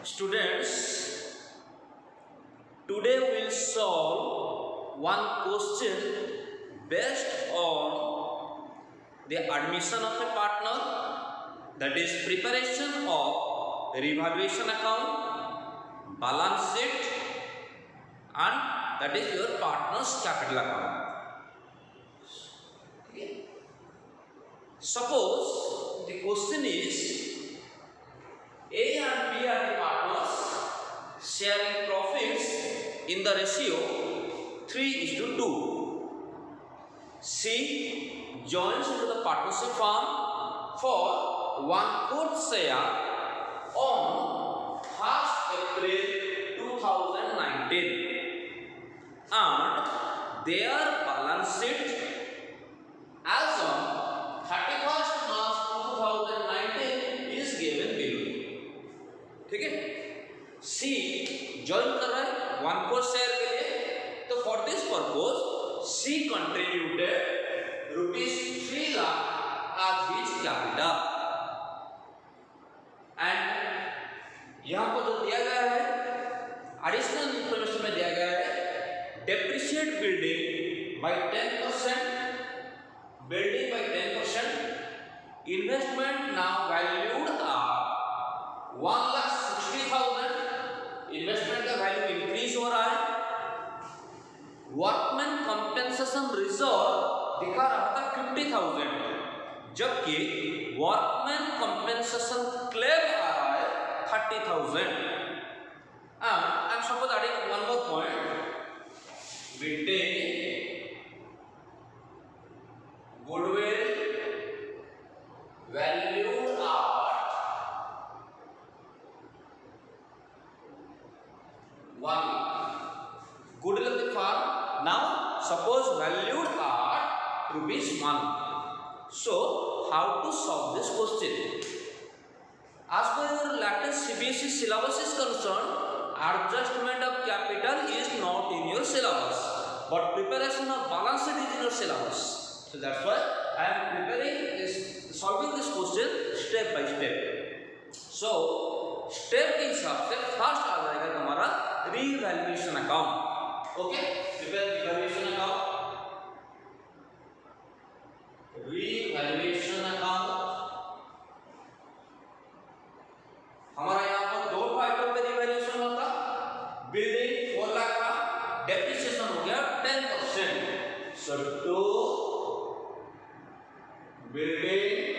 Students, today we'll solve one question based on the admission of a partner, that is preparation of revaluation account, balance sheet, and that is your partner's capital account. Okay. Suppose the question is A and B are the partners sharing profits in the ratio 3:2. C joins into the partnership firm for 1/4 share on 1st April 2019 and their balance sheet as on 31st March 2019 is given below. ठीक है, C join कर रहा है 1/4 share के लिए, तो for this purpose C contributed ₹3 lakh as his capital and यहाँ पर जो दिया गया है एडिशनल इंफॉर्मेशन में दिया गया है depreciate building by 10%, building by 10%, investment now valued R 1,60,000, investment का वैल्यू इंक्रीज हो रहा है। वर्कमैन कंपेंसेशन रिजर्व दिखा रहा था 50,000, जबकि वर्कमैन कंपेंसेशन क्लेम आ रहा है 30,000। And suppose adding one more point, we take goodwill valued at 1 goodwill of the firm now suppose valued at ₹1. So how to solve this question? As per your latest CBSE syllabus is concerned, adjustment of capital is not in your syllabus, but preparation of balance sheet is in your syllabus. So that's why I am solving this question step by step. So step के हिसाब से first आ जाएगा तुम्हारा revaluation account. Okay, prepare revaluation account, revaluation account हमारा यहाँ पर दो item पे रीवैल्यूएशन होता, बिल्डिंग 4 लाख का, डेप्रिसिएशन हो गया 10%, so to building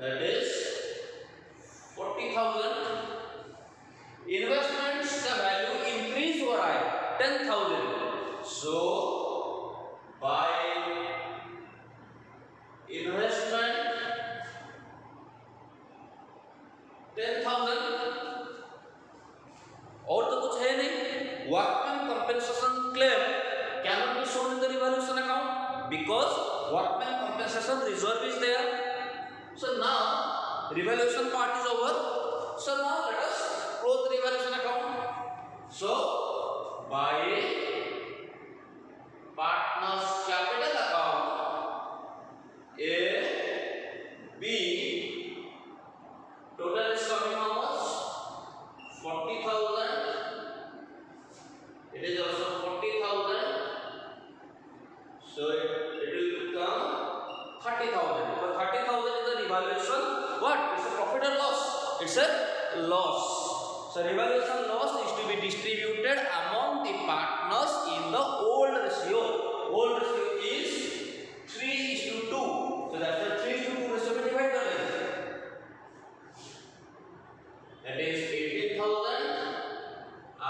that is 40,000, investments का वैल्यू इंक्रीज हो रहा है 10,000, सो बाय इन्वेस्टमेंट 10,000 और तो कुछ है नहीं। Workman compensation claim can not be shown in the revaluation account because workman compensation reserve is there. So now revaluation part is over, so now let us close the revaluation account. So by partners capital account A, B, total is coming how much? 40,000, it is also 40,000, so it will become 30,000. So 30,000 is the revaluation. What? It's a profit or loss? It's a loss. So revaluation loss is to be distributed among the partners in the old ratio. Old ratio is 3:2. So that's the 3:2 ratio में divide कर देंगे. That is 18,000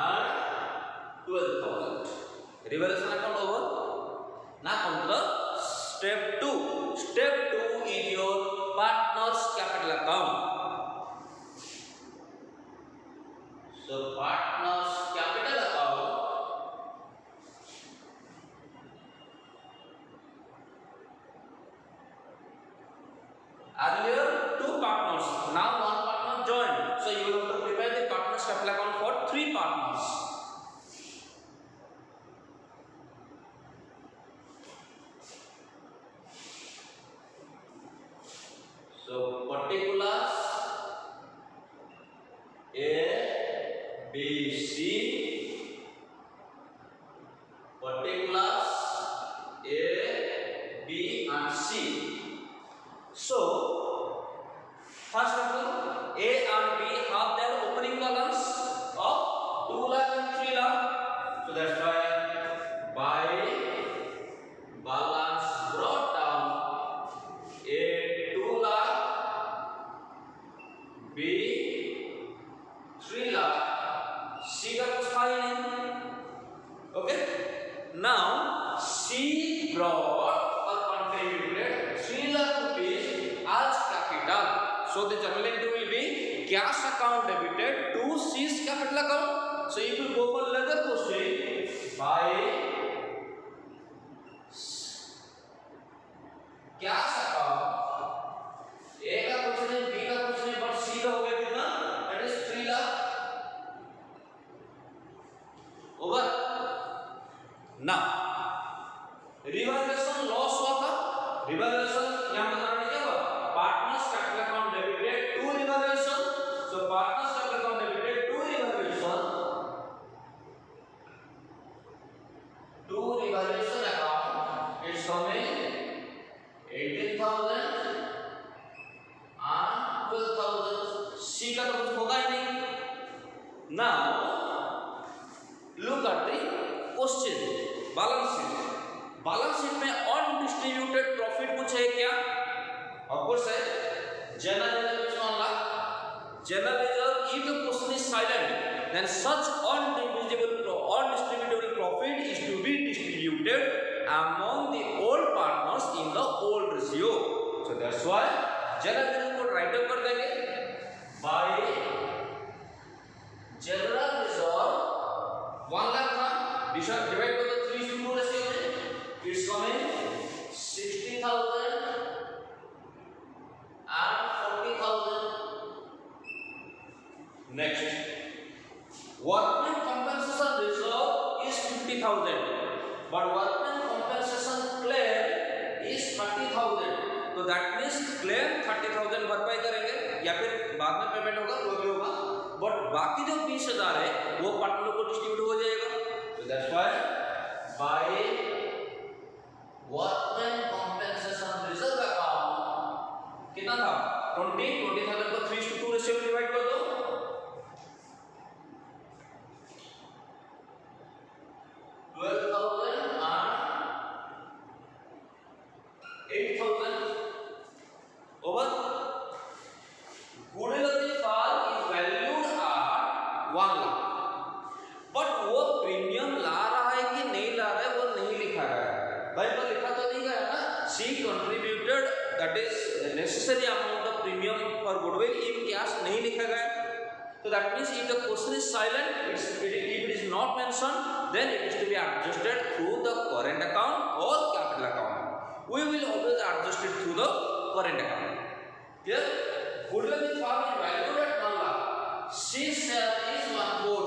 and 12,000. Revaluation account over. Now come to the step 2. Step 2 is your partners capital account. So partners capital account earlier 2 partners, now 1 partner joined, so you will have to prepare the partners capital account for 3 partners. So particulars BC particulars A, B and C. So first of all, A and B have their opening balance of 2 lakh and 3 lakh. So that's why by balance brought down, A 2 lakh, B 3 lakh, C का कुछ था ही नहीं. Okay. Now C brought or contributed 3 lakh rupees as capital. So the journal entry will be cash account debited to C's capital account. So if you go for another question, by cash account, A का कुछ नहीं, B का कुछ नहीं, but C का हो गया कितना? That is 3 lakh. Over. Now revaluation loss हुआ था. रिवैल्यूएशन यहां बताने क्या हुआ? Partners capital account debited to revaluation. So partners capital account debited to revaluation account it's coming 18,000 and 12,000. C का तो कुछ होगा ही नहीं. Now look at the question. Balance sheet. Balance sheet में अनडिस्ट्रीब्यूटेड प्रॉफिट कुछ है क्या? ऑफ कोर्स है. General reserve is 1 lakh. General reserve if the question is silent, then such undistributable profit is to be distributed among the old partners in the old ratio. So that's why general reserve को right up कर देंगे. Bye general reserve 1 lakh था, divide कर दो 3:2 ratio में. It's coming 60,000 and 40,000. Next, workman compensation reserve is 50,000, but workman compensation claim is 30,000. तो that means claim 30,000 भरपाई करेंगे या फिर बाद में पेमेंट होगा, जो भी होगा. बट बाकी जो 20,000 है वो पार्टनर को डिस्ट्रीब्यूट हो जाएगा. So that's why by workman compensation reserve account कितना था? 20,000 को 3:2 रेशियो में डिवाइड कर दो. 12,000 and 8,000. Over. Goodwill of the firm is valued at 1 lakh. But वो प्रीमियम ला रहा है कि नहीं ला रहा है वो नहीं लिखा गया है. भाई पर लिखा तो नहीं गया ना. C contributed that is necessary amount of premium for goodwill in cash नहीं लिखा गया. तो that means if the question is silent, if it is not mention, then it is to be adjusted through the current account और capital account. We will always adjust it through the current account. Clear? Goodwill is for valued at 1 lakh. C share is 1/4.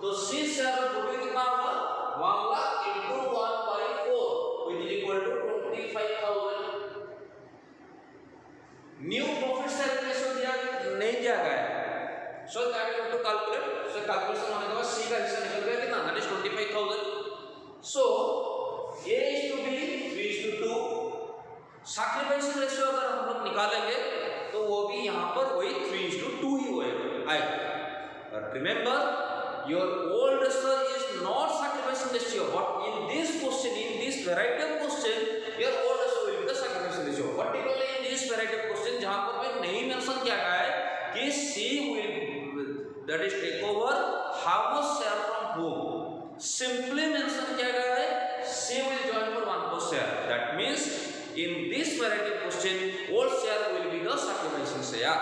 तो C share of goodwill कितना होगा? 1 lakh into 1/4 which is equal to 25,000. New profit share ratio दिया नहीं दिया गया है. So that you have to calculate. So calculation होने के बाद सी का हिस्सा निकल गया कितना? That is 25,000. So A is to B 3:2. Sacrifice ratio अगर हम लोग निकालेंगे तो वो भी यहाँ पर वही 3:2 ही आएगा. But remember, your old ratio is not sacrificing ratio, but in this question, in this variety of question, your old ratio will be the sacrificing ratio. Particularly in this variety of question, जहाँ पर में नहीं mention किया गया है कि C will that is take over how much share from whom. Simply mention किया गया है C will join for 1/4 share. That means in this variety of question, old share will be the sacrificing share.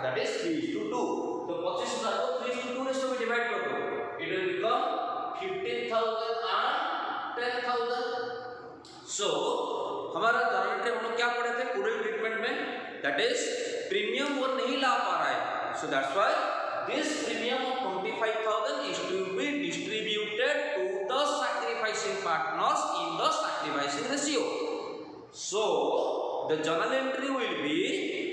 That is 3:2. तो 25,000 को 3:2 ratio में divide कर दो. It will become 15,000 and 10,000. So हमारा general हम लोग क्या पढ़े थे गुडविल ट्रीटमेंट में? दैट इज प्रीमियम वो नहीं ला पा रहा है. So that's why this premium of 25,000 is to be distributed to the sacrificing partners in the sacrificing ratio. So the journal entry will be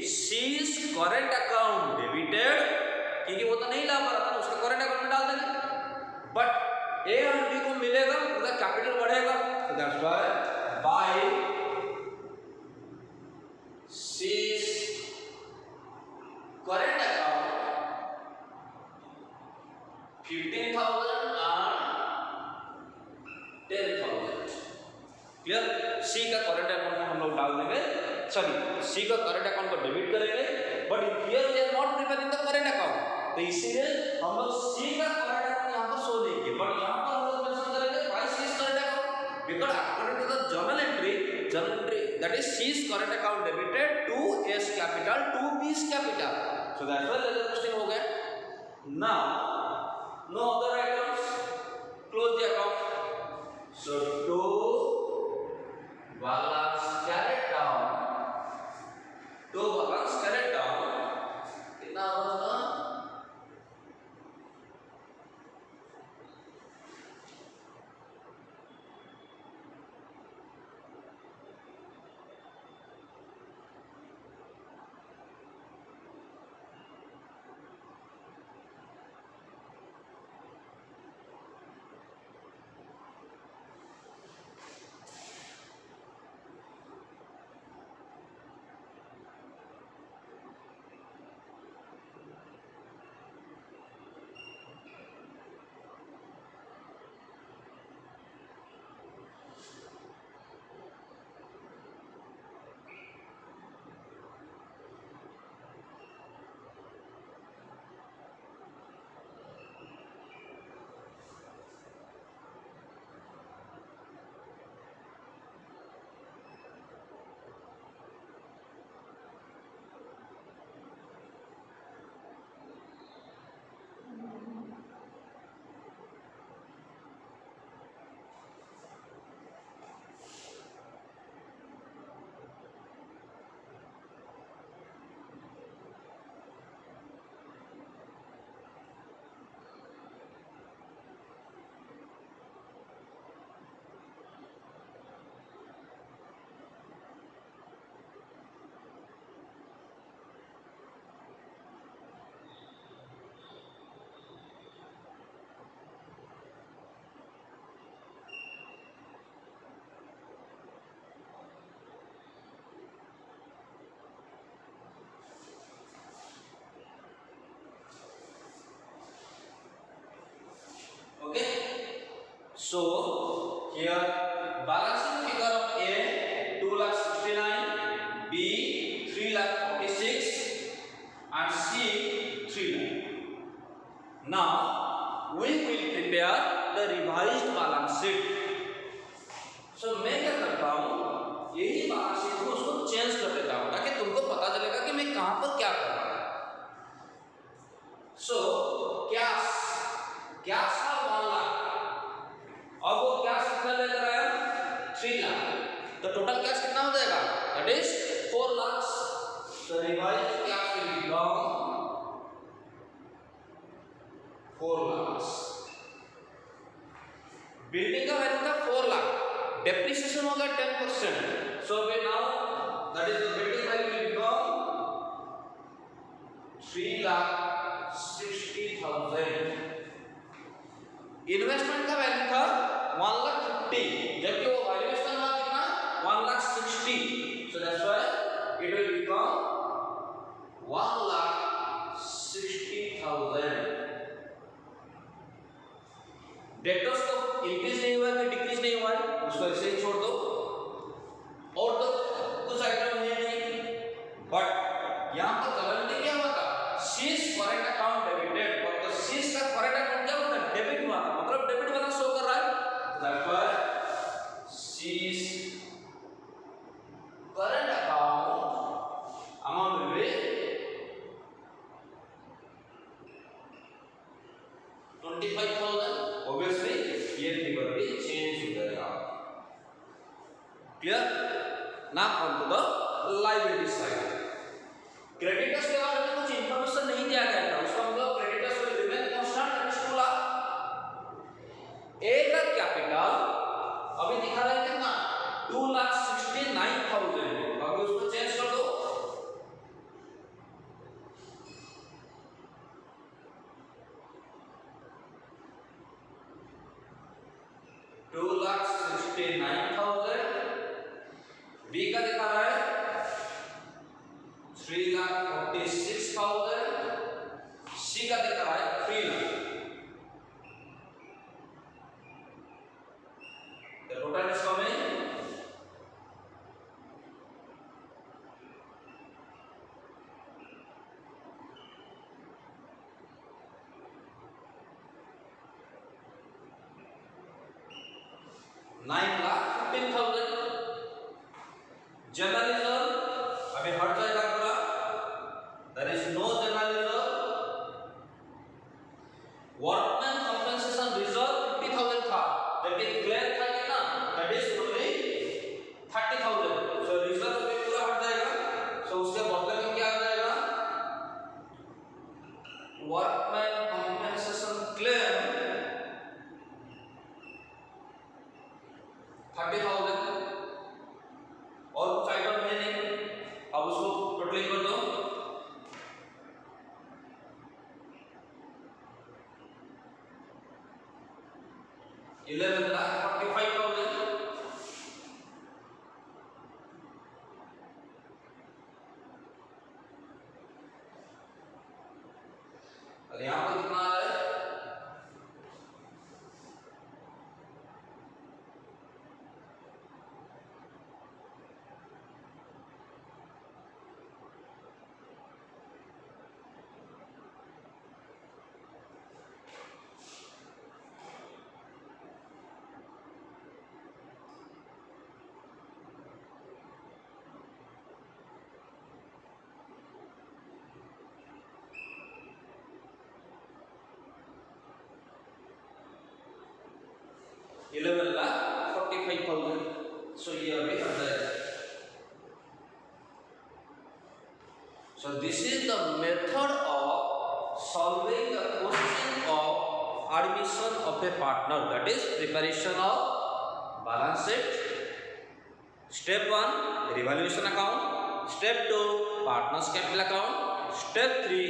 C's current account debited क्योंकि वो तो नहीं ला पा रहा था, उसका करंट अकाउंट में डाल देंगे। बट ए और बी को मिलेगा, उनका कैपिटल बढ़ेगा, so that's why by C's current account 15,000 and 10,000। Clear? सी का करंट अकाउंट में हम लोग डाल देंगे, सॉरी सी का करंट अकाउंट को डेबिट करेंगे, but here we are not preparing the current account, तो इसीलिए हम लोग सी का करंट अकाउंट यहां पर शो देंगे, बट यहां पर हम लोग मेंशन करेंगे by C's current account, because according to the journal entry that is C's current account debited to A's capital to B's capital, so that's why the question हो गया। now no other items, close the account, so to balance carried down, to balance carried down कितना होगा? Okay, so here balancing figure of A 2,69,000, B 3,46,000 and C 3,00,000. Now we will prepare the revised balance sheet. So मैं क्या करता हूँ, यही balance sheet को उसको change कर देता हूँ ताकि तुमको पता चलेगा कि मैं कहाँ पर क्या कर रहा हूँ। So कैश का 1 लाख, और वो कैश कितना लेकर आया 3 लाख, तो टोटल कैश कितना हो जाएगा, दैट इज 4 लाख। तो revise cash will become 4 lakh. Building का वैल्यू था 4 लाख, डेप्रिसिएशन हो गया 10%, so we now that is the building value will become 3,60,000। Investment का वैल्यू था 1,50,000, जबकि वो वैल्यूएशन था कितना 1,60,000, so that's why it will become 1,60,000। Debtors तो इंक्रीज नहीं हुआ कि डिक्रीज नहीं हुआ है, उसको ऐसे ही छोड़ दो, और तो कुछ आइटम है नहीं, बट यहाँ पर करंटली क्या हुआ था, सीज करंट अकाउंट डेबिटेड, और तो सीज का करंट अकाउंट क्या हुआ था, डेबिट हुआ था, मतलब डेबिट वाला शो कर रहा है, that's why C's current account amount will be 25,000। Obviously ये फिगर भी चेंज हो जाएगा। Clear? Now on to the liability side. Creditors के बारे में कुछ इंफॉर्मेशन नहीं दिया गया था, उसका मतलब creditors will remain constant at 2 lakh. A का कैपिटल अभी दिखा रहा है कितना 2,69,000, अभी उसको चेंज कर दो, सी का दिख रहा है 3 lakh. The total is coming 9,15,000। General reserve अभी हट जाएगा पूरा, there is no general reserve. Workman compensation reserve 50,000 था, जब ये क्लियर था कितना, that is only 30,000। So reserve भी पूरा हट जाएगा। सो उसके बदले में क्या आ जाएगा, वर्कमैन कंपनसेशन क्लेम 30,000। और कुछ आइटम है नहीं, अब उसको टोटलिंग कर दो। $11,45,000। और यहाँ पर कितना आ रहा है, $11,45,000। सो ये अभी हट जाएगा। So this is the method of solving the question of admission of a partner, that is preparation of balance sheet. Step 1 revaluation account, step 2 partners capital account, step 3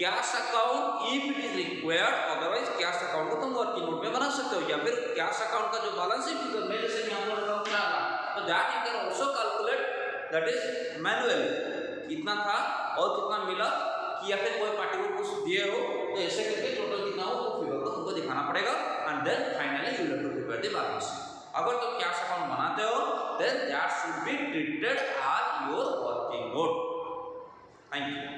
cash account if it is required, otherwise cash account को तुम working note में बना सकते हो, या फिर cash account का जो बैलेंस शीट फिगर में जैसे यहाँ पर डाला तो that you can also calculate, that is manually कितना था और कितना मिला, कि या फिर कोई पार्टी को कुछ दिए हो तो ऐसे करके टोटल कितना हो वो फिगर को तुमको दिखाना पड़ेगा, and then finally you have to prepare the balance sheet. अगर तुम कैश अकाउंट बनाते हो then that should be treated as your working note. Thank you.